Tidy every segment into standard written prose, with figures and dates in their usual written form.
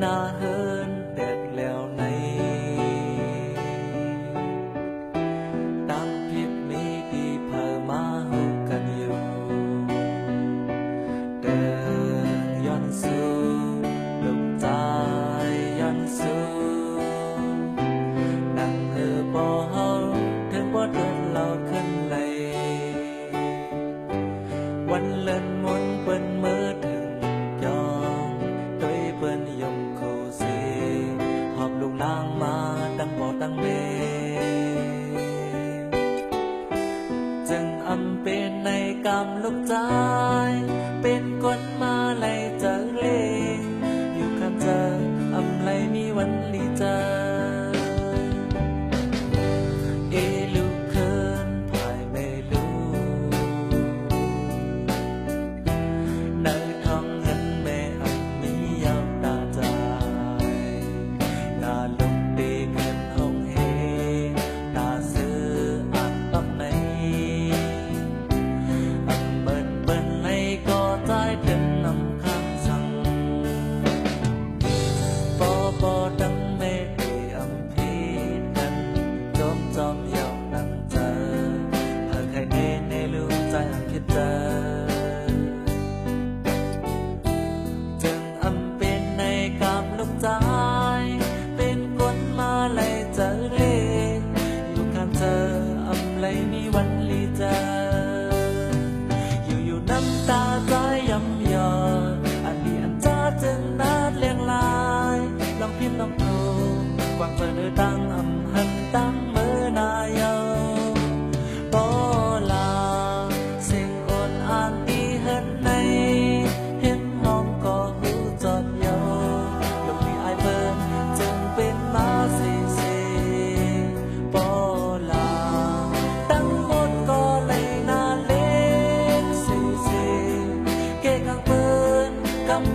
นาเฮินแดดแล้วในตั้งผิดมีดีเพิ่มมาหุกกันอยู่เดินย้อนสู่ลูกใจย้อนสู่นั่งบ่เฮาถึงบ่โดนเราขึ้นเลยวันเลินมนเปิ้นมือถึงยองโดยเปิ้นยมคู่สีหอบลูกนางมาดังบ่ดังเมจึงอำเป็นในกำลูกใจเป็นคนมาไล่เจอเลอยู่ข้างเจออำไลมีวันลีเจอเอลูกเคินภายไม่รู้ในท้องเงินแม่อำมียาวตาใจนาลุกดีเกินห้องเฮตาซื้ออ่านปักในอำเบิ่นในก็ใจถึงนำข้างสั่งบ่ดังแม่ดีอำพีกันจอมยาวนั่งเจอหากใครในลูกใจอันคิดเจอจึงอำเป็นในกำลูกใจเป็นคนมาไล่เจอเลอยู่ข้างเธออำไลมีวันลีเจออยู่น้ำตาใจย้ำยออันนี้อันจ้าจึงนัดเลี้ยงลายลองพิมพ์ลองโทรกวางเปิดตั้งอำหันตั้งมือนายาโตลาเสียงโอนอ่านดีเฮินในเห็นห้องก็หูจอดเยาลูกนี้อายเปิ้นจึงเป็นมาสิโปลาตั้งหมดก็เลยนาเล็กสิเกะกังเปิ้น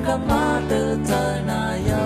กำมาเตือเจอนายา